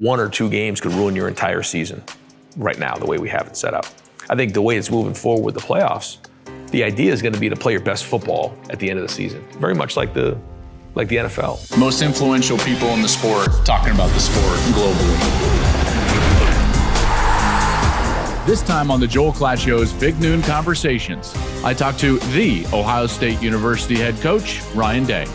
1 or 2 games could ruin your entire season right now, the way we have it set up. I think the way it's moving forward with the playoffs, the idea is going to be to play your best football at the end of the season. Very much like the NFL. Most influential people in the sport talking about the sport globally. This time on the Joel Klatt Show's Big Noon Conversations, I talked to the Ohio State University head coach, Ryan Day.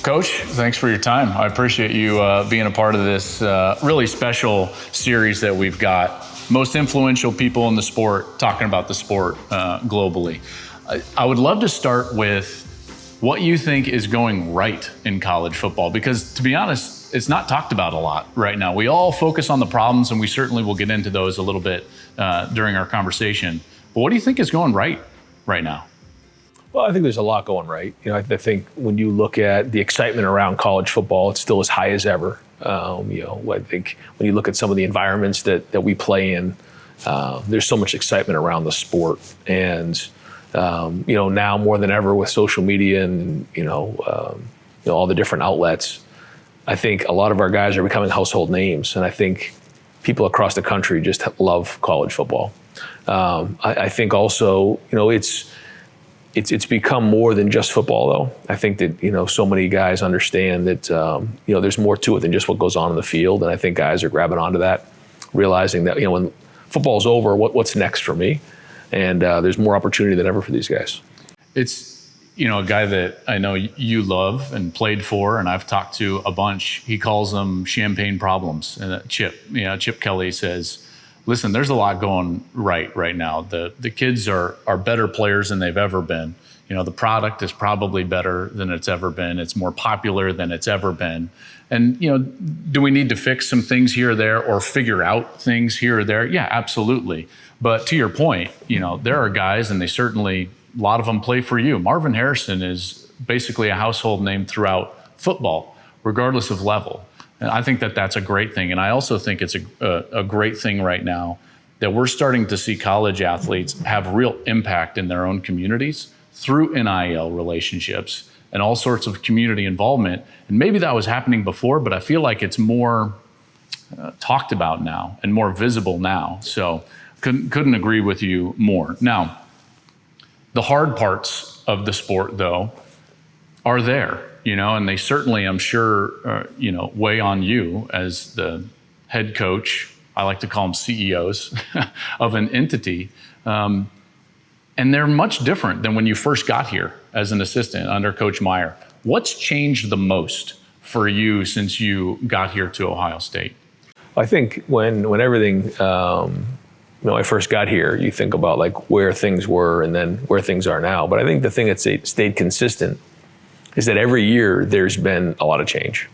Coach, thanks for your time. I appreciate you being a part of this really special series that we've got. Most influential people in the sport talking about the sport globally. I would love to start with what you think is going right in college football, because to be honest, it's not talked about a lot right now. We all focus on the problems, and we certainly will get into those a little bit during our conversation. But what do you think is going right now? Well, I think there's a lot going right. I think when you look at the excitement around college football, it's still as high as ever. I think when you look at some of the environments that we play in, there's so much excitement around the sport. And, now more than ever with social media and, all the different outlets, I think a lot of our guys are becoming household names. And I think people across the country just love college football. I think also, it's become more than just football, though. I think that, so many guys understand that, there's more to it than just what goes on in the field. And I think guys are grabbing onto that, realizing that, when football's over, what's next for me? And there's more opportunity than ever for these guys. It's, a guy that I know you love and played for, and I've talked to a bunch. He calls them champagne problems. And Chip Kelly says, listen, there's a lot going right now. The kids are better players than they've ever been. The product is probably better than it's ever been. It's more popular than it's ever been. And, do we need to fix some things here or there or figure out things here or there? Yeah, absolutely. But to your point, there are guys, and a lot of them play for you. Marvin Harrison is basically a household name throughout football, regardless of level. And I think that that's a great thing. And I also think it's a great thing right now that we're starting to see college athletes have real impact in their own communities through NIL relationships and all sorts of community involvement. And maybe that was happening before, but I feel like it's more talked about now and more visible now. So couldn't agree with you more. Now, the hard parts of the sport, though, are there. And they certainly, I'm sure, weigh on you as the head coach. I like to call them CEOs of an entity. And they're much different than when you first got here as an assistant under Coach Meyer. What's changed the most for you since you got here to Ohio State? I think when everything, I first got here, you think about like where things were and then where things are now. But I think the thing that stayed consistent is that every year there's been a lot of change.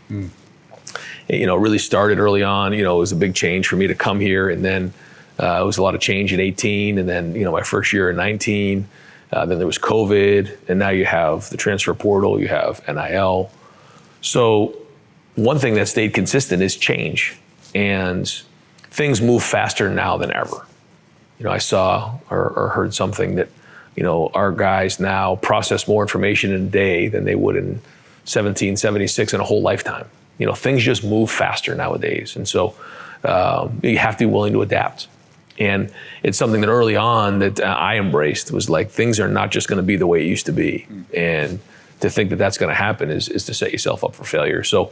It really started early on. It was a big change for me to come here, and then it was a lot of change in 18, and then my first year in 19. Then there was COVID, and now you have the transfer portal, you have NIL. So one thing that stayed consistent is change, and things move faster now than ever. I saw or heard something that our guys now process more information in a day than they would in 1776 in a whole lifetime. Things just move faster nowadays. And so you have to be willing to adapt. And it's something that early on that I embraced was like, things are not just going to be the way it used to be. And to think that that's going to happen is to set yourself up for failure. So,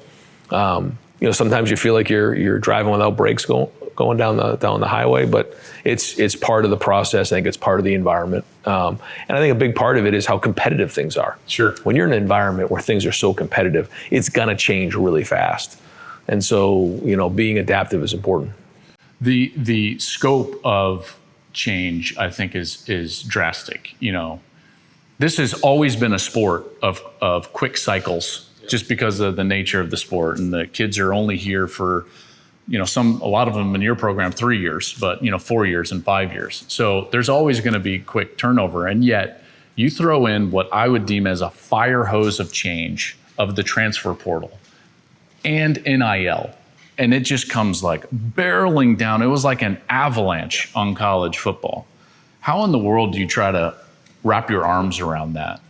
sometimes you feel like you're driving without brakes going down the highway, but it's part of the process. I think it's part of the environment. And I think a big part of it is how competitive things are. Sure. When you're in an environment where things are so competitive, it's gonna change really fast. And so, being adaptive is important. The scope of change, I think, is drastic. This has always been a sport of quick cycles, just because of the nature of the sport, and the kids are only here for, a lot of them in your program 3 years, but 4 years and 5 years. So there's always going to be quick turnover, and yet you throw in what I would deem as a fire hose of change of the transfer portal and NIL, and it just comes like barreling down. It was like an avalanche on college football. How in the world do you try to wrap your arms around that?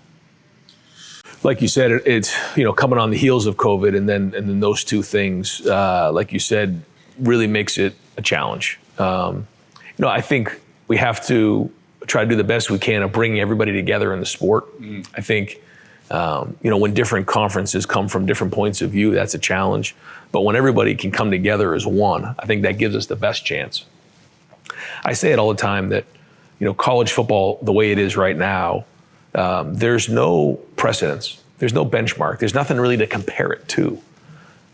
like you said, it's coming on the heels of COVID, and then those two things, like you said, really makes it a challenge. I think we have to try to do the best we can of bringing everybody together in the sport. I think when different conferences come from different points of view, that's a challenge. But when everybody can come together as one, I think that gives us the best chance. I say it all the time that college football, the way it is right now, there's no precedence. There's no benchmark. There's nothing really to compare it to.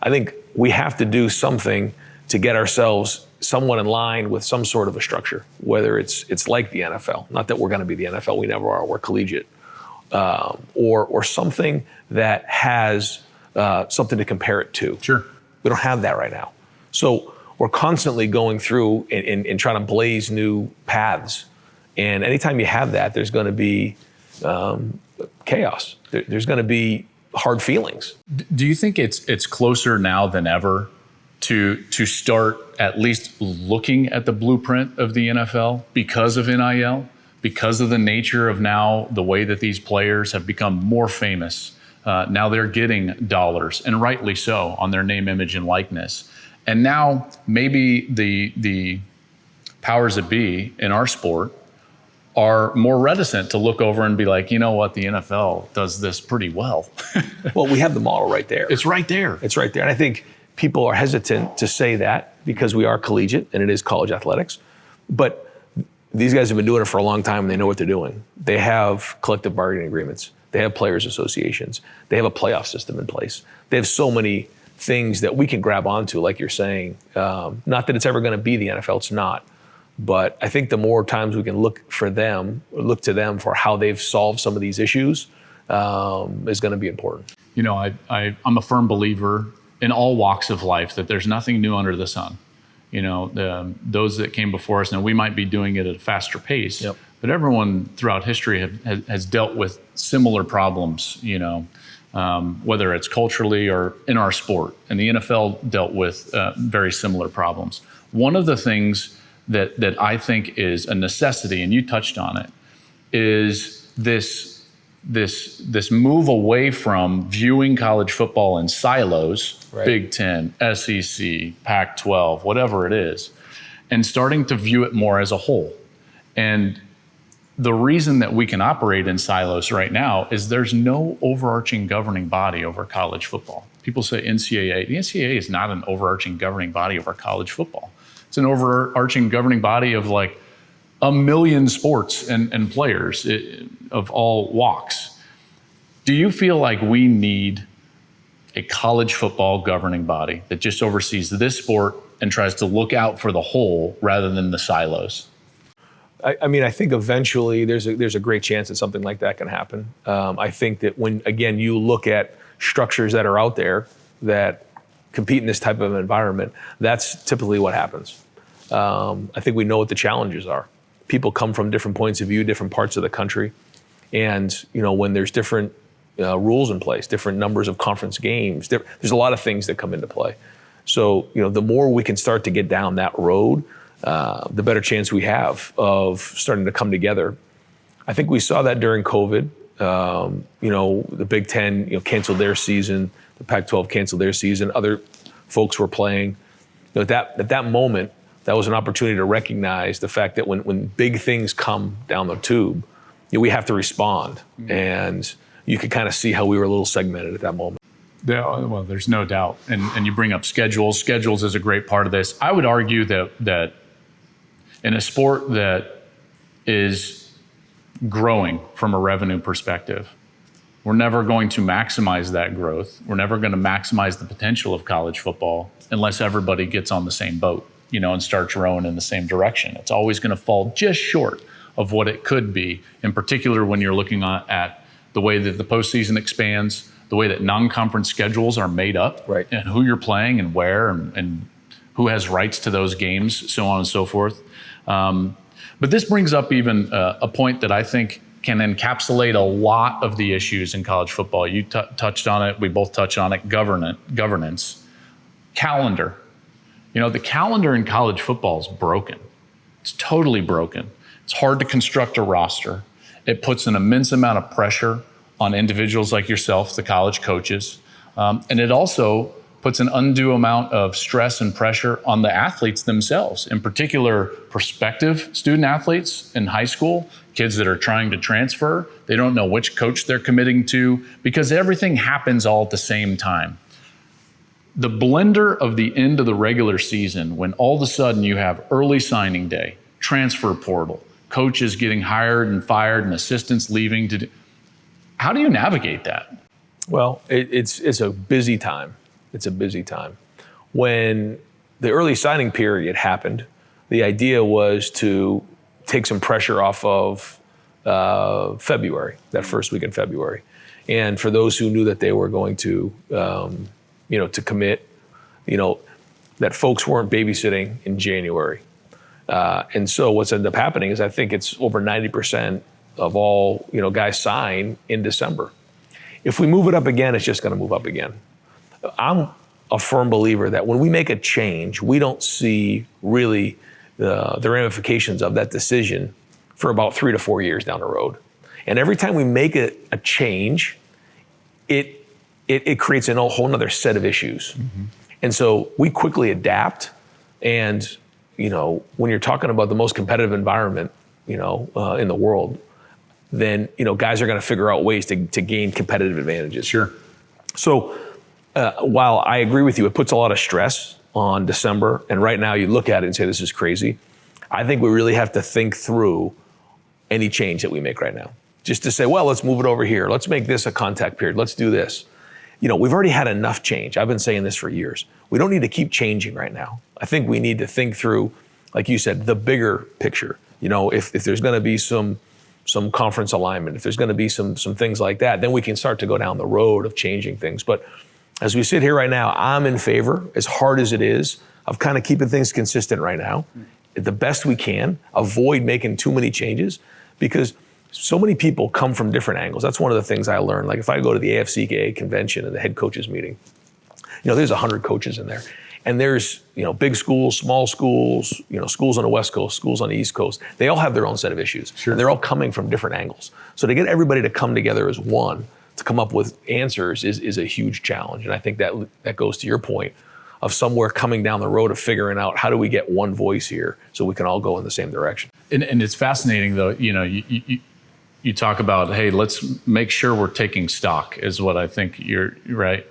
I think we have to do something to get ourselves somewhat in line with some sort of a structure, whether it's like the NFL. Not that we're going to be the NFL. We never are. We're collegiate. Or something that has something to compare it to. Sure. We don't have that right now. So we're constantly going through and trying to blaze new paths. And anytime you have that, there's going to be chaos. There's going to be hard feelings. Do you think it's closer now than ever to start at least looking at the blueprint of the NFL because of NIL, because of the nature of now the way that these players have become more famous? Now they're getting dollars, and rightly so, on their name, image, and likeness. And now maybe the powers that be in our sport are more reticent to look over and be like, you know what, the NFL does this pretty well. Well, we have the model right there. It's right there. It's right there. And I think people are hesitant to say that because we are collegiate and it is college athletics. But these guys have been doing it for a long time and they know what they're doing. They have collective bargaining agreements. They have players associations. They have a playoff system in place. They have so many things that we can grab onto, like you're saying. Not that it's ever going to be the NFL, it's not. But I think the more times we can look to them for how they've solved some of these issues is going to be important. I'm a firm believer in all walks of life that there's nothing new under the sun. Those that came before us, now we might be doing it at a faster pace, yep. But everyone throughout history has dealt with similar problems, whether it's culturally or in our sport. And the NFL dealt with very similar problems. One of the things that I think is a necessity, and you touched on it, is this move away from viewing college football in silos, right. Big Ten, SEC, Pac-12, whatever it is, and starting to view it more as a whole. And the reason that we can operate in silos right now is there's no overarching governing body over college football. People say NCAA. The NCAA is not an overarching governing body over college football. It's an overarching governing body of like a million sports and players of all walks. Do you feel like we need a college football governing body that just oversees this sport and tries to look out for the whole rather than the silos? I think eventually there's a great chance that something like that can happen. I think that when, again, you look at structures that are out there that compete in this type of environment, that's typically what happens. I think we know what the challenges are. People come from different points of view, different parts of the country. And, when there's different rules in place, different numbers of conference games, there's a lot of things that come into play. So, the more we can start to get down that road, the better chance we have of starting to come together. I think we saw that during COVID. The Big Ten, canceled their season. The Pac-12 canceled their season. Other folks were playing. At that moment, that was an opportunity to recognize the fact that when big things come down the tube, we have to respond. Mm-hmm. And you could kind of see how we were a little segmented at that moment. Well, there's no doubt. And you bring up schedules. Schedules is a great part of this. I would argue that in a sport that is growing from a revenue perspective, we're never going to maximize that growth. We're never going to maximize the potential of college football unless everybody gets on the same boat, and starts rowing in the same direction. It's always going to fall just short of what it could be, in particular when you're looking at the way that the postseason expands, the way that non-conference schedules are made up, right, and who you're playing and where and who has rights to those games, so on and so forth. But this brings up even a point that I think can encapsulate a lot of the issues in college football. You touched on it. We both touched on it. Governance. Calendar. The calendar in college football is broken. It's totally broken. It's hard to construct a roster. It puts an immense amount of pressure on individuals like yourself, the college coaches, and it also puts an undue amount of stress and pressure on the athletes themselves, in particular prospective student athletes in high school, kids that are trying to transfer. They don't know which coach they're committing to because everything happens all at the same time. The blender of the end of the regular season, when all of a sudden you have early signing day, transfer portal, coaches getting hired and fired and assistants leaving to do, how do you navigate that? Well, it's a busy time. It's a busy time. When the early signing period happened, the idea was to take some pressure off of February, that first week in February. And for those who knew that they were going to, to commit, that folks weren't babysitting in January. And so what's ended up happening is I think it's over 90% of all, guys sign in December. If we move it up again, it's just going to move up again. I'm a firm believer that when we make a change, we don't see really the ramifications of that decision for about 3 to 4 years down the road. And every time we make a change, it creates a whole nother set of issues. Mm-hmm. And so we quickly adapt. And, when you're talking about the most competitive environment, in the world, then, guys are going to figure out ways to gain competitive advantages. Sure. So while I agree with you, it puts a lot of stress on December. And right now you look at it and say, this is crazy. I think we really have to think through any change that we make right now. Just to say, well, let's move it over here. Let's make this a contact period. Let's do this. We've already had enough change. I've been saying this for years. We don't need to keep changing right now. I think we need to think through, like you said, the bigger picture. If there's going to be some conference alignment, if there's going to be some things like that, then we can start to go down the road of changing things. But as we sit here right now, I'm in favor, as hard as it is, of kind of keeping things consistent right now, the best we can, avoid making too many changes, because so many people come from different angles. That's one of the things I learned. Like if I go to the AFCA convention and the head coaches meeting, there's 100 coaches in there. And there's, big schools, small schools, schools on the West Coast, schools on the East Coast. They all have their own set of issues. Sure. And they're all coming from different angles. So to get everybody to come together as one, to come up with answers is a huge challenge. And I think that goes to your point of somewhere coming down the road of figuring out how do we get one voice here so we can all go in the same direction. And it's fascinating though, you talk about, hey, let's make sure we're taking stock is what I think you're right,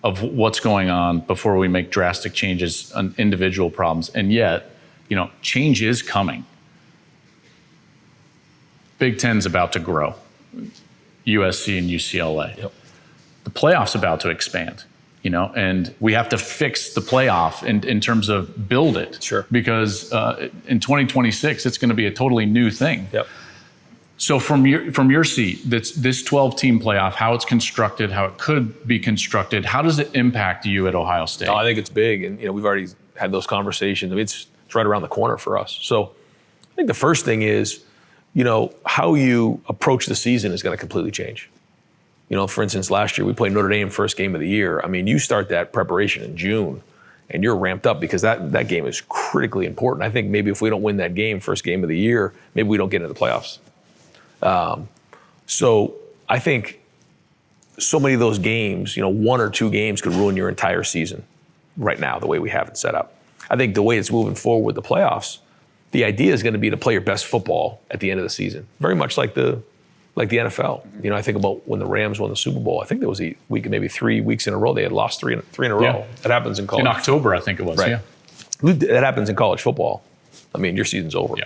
of what's going on before we make drastic changes on individual problems. And yet, change is coming. Big Ten's about to grow. USC and UCLA. Yep. The playoff's about to expand, and we have to fix the playoff in terms of build it. Sure. Because in 2026, it's going to be a totally new thing. Yep. So from your seat, this 12-team playoff, how it's constructed, how it could be constructed, how does it impact you at Ohio State? Oh, I think it's big, and we've already had those conversations. I mean, it's right around the corner for us. So I think the first thing is, how you approach the season is going to completely change. For instance, last year we played Notre Dame first game of the year. I mean, you start that preparation in June, and you're ramped up because that game is critically important. I think maybe if we don't win that game, first game of the year, maybe we don't get into the playoffs. So I think so many of those games, 1 or 2 games could ruin your entire season right now, the way we have it set up. I think the way it's moving forward with the playoffs, the idea is going to be to play your best football at the end of the season. Very much like the NFL. I think about when the Rams won the Super Bowl. I think there was a week, maybe 3 weeks in a row. They had lost three in a row. Yeah. That happens in college. In October, I think it was. Right. Yeah. That happens in college football. I mean, your season's over. Yeah.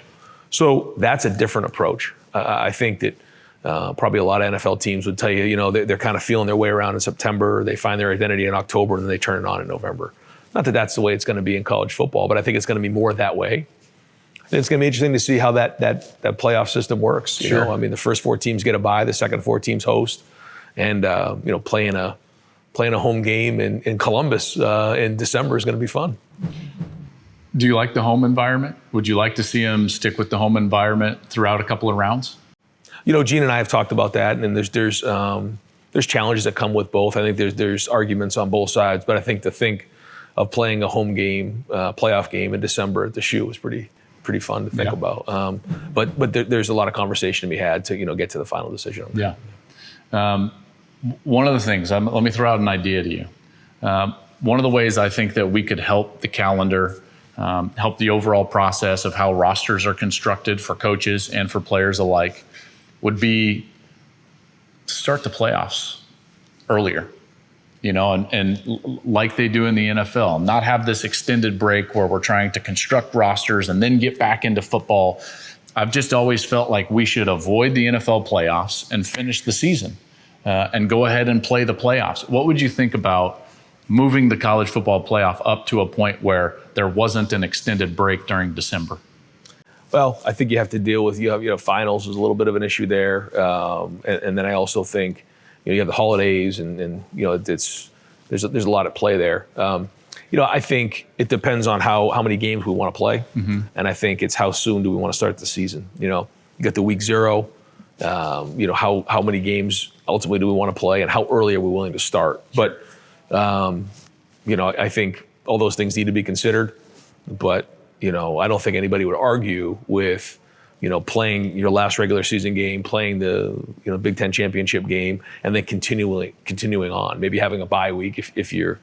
So that's a different approach. I think that probably a lot of NFL teams would tell you, they're kind of feeling their way around in September. They find their identity in October, and then they turn it on in November. Not that that's the way it's going to be in college football, but I think it's going to be more that way. And it's going to be interesting to see how that playoff system works. Sure. I mean, the first 4 teams get a bye, the second 4 teams host, and playing a home game in Columbus in December is going to be fun. Do you like the home environment? Would you like to see him stick with the home environment throughout a couple of rounds? Gene and I have talked about that, and there's challenges that come with both. I think there's arguments on both sides, but I think to think of playing a home game, playoff game in December at the Shoe was pretty fun to think about. But there's a lot of conversation to be had to get to the final decision. Yeah. One of the things, let me throw out an idea to you. One of the ways I think that we could help the calendar, help the overall process of how rosters are constructed for coaches and for players alike, would be to start the playoffs earlier, and like they do in the NFL, not have this extended break where we're trying to construct rosters and then get back into football. I've just always felt like we should avoid the NFL playoffs and finish the season and go ahead and play the playoffs. What would you think about moving the college football playoff up to a point where there wasn't an extended break during December? Well, I think you have to deal with, finals is a little bit of an issue there. And then I also think, you have the holidays and there's a lot at play there. I think it depends on how many games we want to play. Mm-hmm. And I think it's how soon do we want to start the season? You got the week 0, how many games ultimately do we want to play and how early are we willing to start? But, I think all those things need to be considered, but, I don't think anybody would argue with, playing your last regular season game, playing the Big Ten championship game, and then continuing on. Maybe having a bye week if you're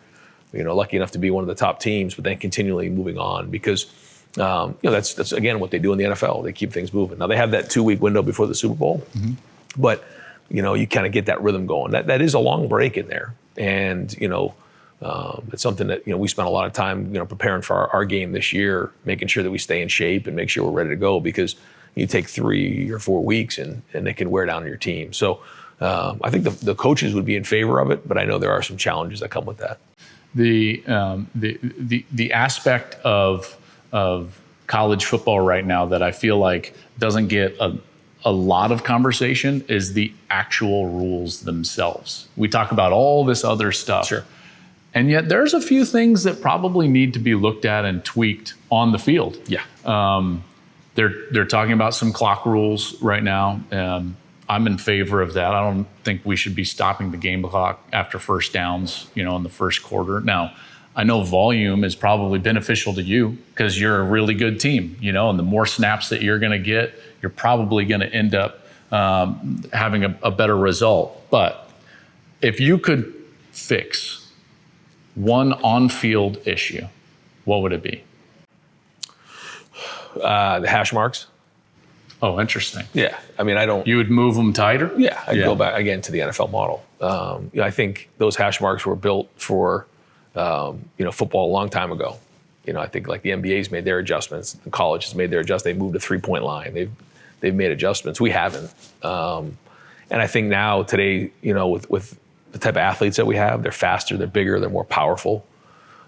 lucky enough to be one of the top teams, but then continually moving on because that's again what they do in the NFL. They keep things moving. Now they have that 2-week window before the Super Bowl, mm-hmm. but you kind of get that rhythm going. That is a long break in there, and it's something that we spent a lot of time preparing for our game this year, making sure that we stay in shape and make sure we're ready to go because you take 3 or 4 weeks and they can wear down your team. So I think the coaches would be in favor of it, but I know there are some challenges that come with that. The aspect of college football right now that I feel like doesn't get a lot of conversation is the actual rules themselves. We talk about all this other stuff. Sure. And yet there's a few things that probably need to be looked at and tweaked on the field. Yeah. They're talking about some clock rules right now. I'm in favor of that. I don't think we should be stopping the game clock after first downs, in the first quarter. Now, I know volume is probably beneficial to you because you're a really good team, and the more snaps that you're going to get, you're probably going to end up having a better result. But if you could fix one on-field issue, what would it be? The hash marks. Oh, interesting. Yeah. I mean, You would move them tighter? Yeah. I'd go back again to the NFL model. I think those hash marks were built for, football a long time ago. I think like the NBA's made their adjustments. The college has made their adjustments. They moved a 3-point line. They've made adjustments. We haven't. And I think now today, with the type of athletes that we have, they're faster, they're bigger, they're more powerful.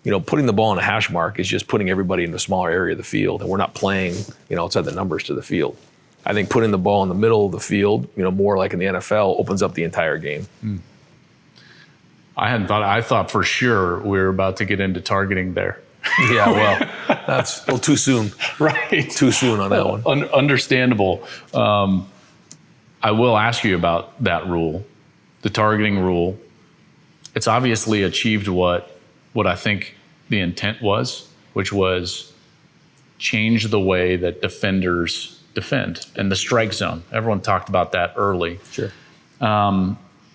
Putting the ball in a hash mark is just putting everybody in a smaller area of the field, and we're not playing, outside the numbers to the field. I think putting the ball in the middle of the field, more like in the NFL, opens up the entire game. I thought for sure we were about to get into targeting there. Yeah, well, that's a little too soon. Right. Too soon on that one. Understandable. I will ask you about that rule, the targeting rule. It's obviously achieved what I think the intent was, which was change the way that defenders defend and the strike zone. Everyone talked about that early. Sure.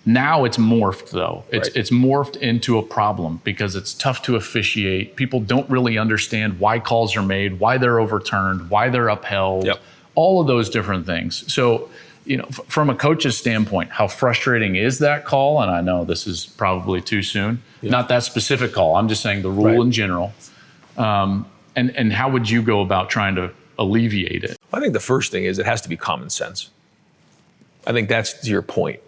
Now it's morphed, though. Right. It's morphed into a problem because it's tough to officiate. People don't really understand why calls are made, why they're overturned, why they're upheld, Yep. all of those different things. So, from a coach's standpoint, how frustrating is that call? And I know this is probably too soon. Yeah. Not that specific call. I'm just saying the rule in general. And how would you go about trying to alleviate it? I think the first thing is it has to be common sense. I think that's to your point.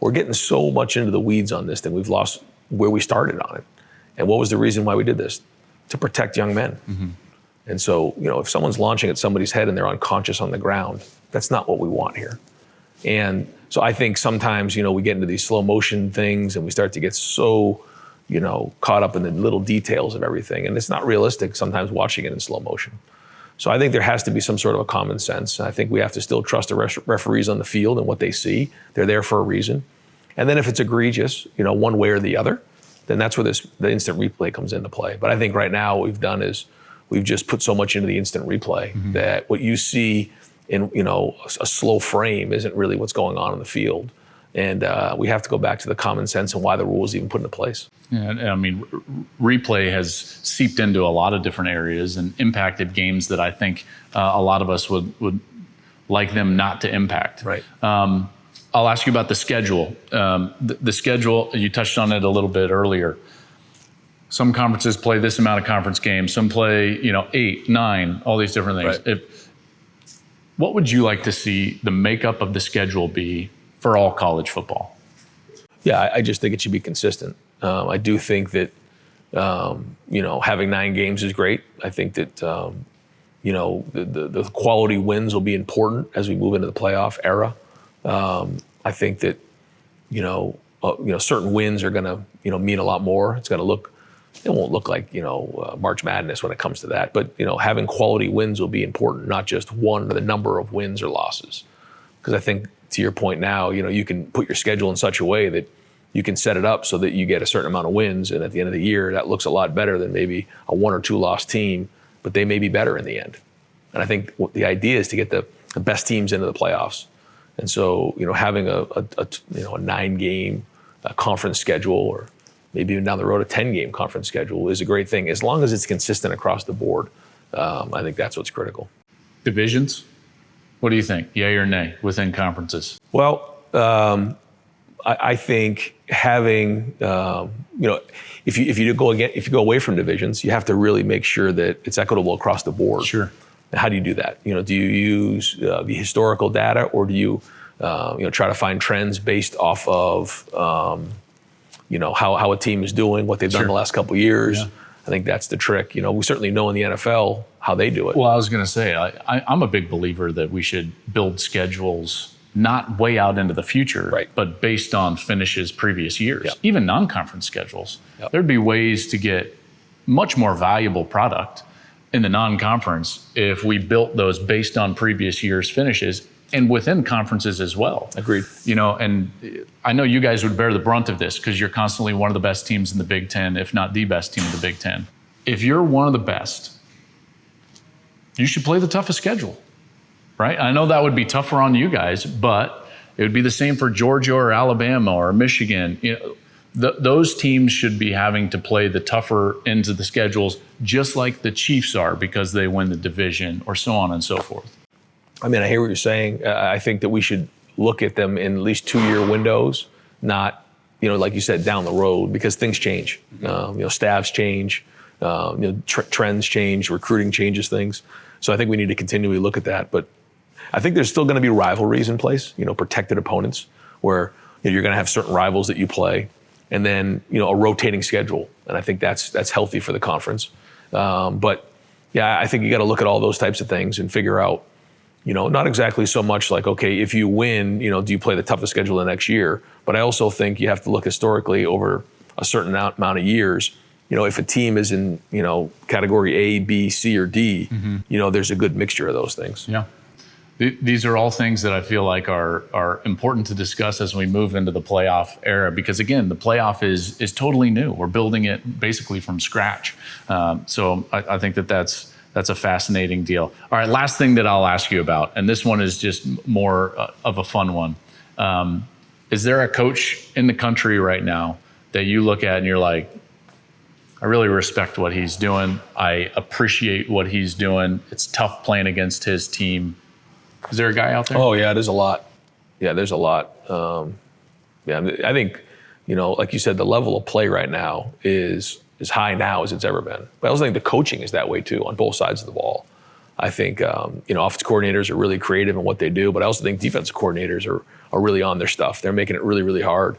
We're getting so much into the weeds on this that we've lost where we started on it. And what was the reason why we did this? To protect young men. Mm-hmm. And so, if someone's launching at somebody's head and they're unconscious on the ground, that's not what we want here. And so I think sometimes, we get into these slow motion things and we start to get so, caught up in the little details of everything. And it's not realistic sometimes watching it in slow motion. So I think there has to be some sort of a common sense. I think we have to still trust the referees on the field and what they see. They're there for a reason. And then if it's egregious, one way or the other, then that's where the instant replay comes into play. But I think right now what we've done is we've just put so much into the instant replay that what you see in a slow frame isn't really what's going on in the field. And we have to go back to the common sense and why the rule was even put into place. Yeah, and I mean, replay has seeped into a lot of different areas and impacted games that I think a lot of us would like them not to impact. Right. I'll ask you about the schedule. The schedule, you touched on it a little bit earlier. Some conferences play this amount of conference games. Some play, 8, 9, all these different things. Right. What would you like to see the makeup of the schedule be for all college football? Yeah, I just think it should be consistent. I do think that, having 9 games is great. I think that, the quality wins will be important as we move into the playoff era. I think that, certain wins are going to, mean a lot more. It won't look like, March Madness when it comes to that. But, having quality wins will be important, not just one or the number of wins or losses. Because I think, to your point now, you can put your schedule in such a way that you can set it up so that you get a certain amount of wins. And at the end of the year, that looks a lot better than maybe a 1 or 2 loss team, but they may be better in the end. And I think what the idea is to get the best teams into the playoffs. And so, having a 9-game conference schedule, or maybe even down the road a 10-game conference schedule, is a great thing as long as it's consistent across the board. I think that's what's critical. Divisions? What do you think? Yay or nay within conferences? Well, I think having if you go away from divisions, you have to really make sure that it's equitable across the board. Sure. How do you do that? Do you use the historical data, or do you try to find trends based off of how a team is doing, what they've done the last couple of years? Yeah. I think that's the trick. We certainly know in the NFL how they do it. Well, I was going to say, I'm a big believer that we should build schedules not way out into the future, right, but based on finishes previous years, yep, even non-conference schedules. Yep. There'd be ways to get much more valuable product in the non-conference if we built those based on previous year's finishes, and within conferences as well. Agreed. And I know you guys would bear the brunt of this because you're constantly one of the best teams in the Big Ten, if not the best team in the Big Ten. If you're one of the best, you should play the toughest schedule, right? I know that would be tougher on you guys, but it would be the same for Georgia or Alabama or Michigan. Those teams should be having to play the tougher ends of the schedules, just like the Chiefs are, because they win the division, or so on and so forth. I mean, I hear what you're saying. I think that we should look at them in at least 2-year windows, not, like you said, down the road, because things change. Staffs change, trends change, recruiting changes things. So I think we need to continually look at that. But I think there's still going to be rivalries in place, protected opponents, where you're going to have certain rivals that you play, and then a rotating schedule. And I think that's healthy for the conference. But yeah, I think you got to look at all those types of things and figure out, not exactly so much like, okay, if you win, do you play the toughest schedule the next year? But I also think you have to look historically over a certain amount of years. If a team is in, category A, B, C, or D, there's a good mixture of those things. Yeah. These are all things that I feel like are important to discuss as we move into the playoff era, because again, the playoff is totally new. We're building it basically from scratch. So I think that's a fascinating deal. All right, last thing that I'll ask you about, and this one is just more of a fun one. Is there a coach in the country right now that you look at and you're like, I really respect what he's doing. I appreciate what he's doing. It's tough playing against his team. Is there a guy out there? Oh, yeah, there's a lot. Yeah, there's a lot. I think, like you said, the level of play right now is as high now as it's ever been. But I also think the coaching is that way too on both sides of the ball. I think, offensive coordinators are really creative in what they do, but I also think defensive coordinators are really on their stuff. They're making it really, really hard.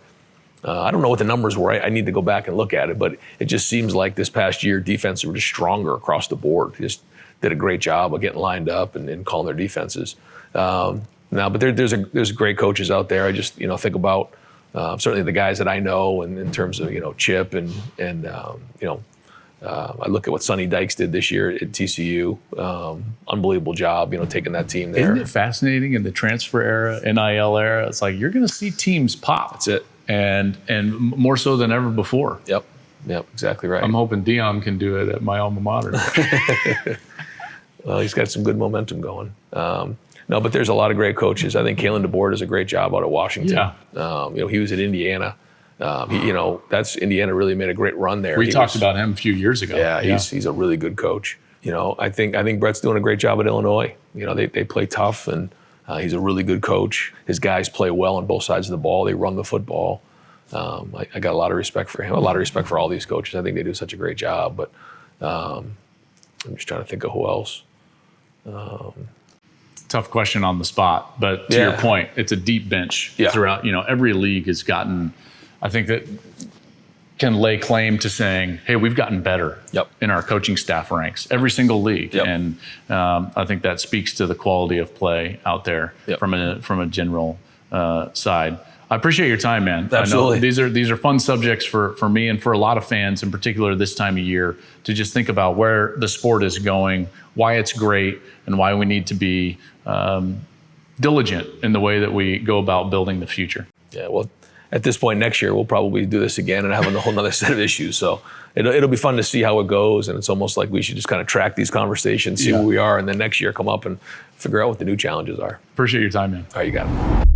I don't know what the numbers were. I need to go back and look at it, but it just seems like this past year, defenses were just stronger across the board. Just did a great job of getting lined up and calling their defenses. But there's great coaches out there. I just think about certainly the guys that I know, and in terms of Chip and I look at what Sonny Dykes did this year at TCU. Unbelievable job, taking that team there. Isn't it fascinating in the transfer era, NIL era? It's like you're going to see teams pop. That's it. And more so than ever before. Yep, exactly right. I'm hoping Dion can do it at my alma mater. Well, he's got some good momentum going. No, but there's a lot of great coaches. I think Kalen DeBoer does a great job out at Washington. Yeah. He was at Indiana. That's Indiana really made a great run there. We talked about him a few years ago. Yeah, he's a really good coach. I think Brett's doing a great job at Illinois. They play tough, and he's a really good coach. His guys play well on both sides of the ball. They run the football. I got a lot of respect for him. A lot of respect for all these coaches. I think they do such a great job. But I'm just trying to think of who else. Tough question on the spot, but to your point, it's a deep bench throughout. Every league has gotten. I think that can lay claim to saying, "Hey, we've gotten better in our coaching staff ranks." Every single league, and I think that speaks to the quality of play out there from a general side. I appreciate your time, man. Absolutely. I know these are fun subjects for me and for a lot of fans, in particular this time of year, to just think about where the sport is going, why it's great, and why we need to be diligent in the way that we go about building the future. Yeah, well, at this point next year, we'll probably do this again and have a whole nother set of issues. So it'll be fun to see how it goes. And it's almost like we should just kind of track these conversations, see where we are, and then next year come up and figure out what the new challenges are. Appreciate your time, man. All right, you got it.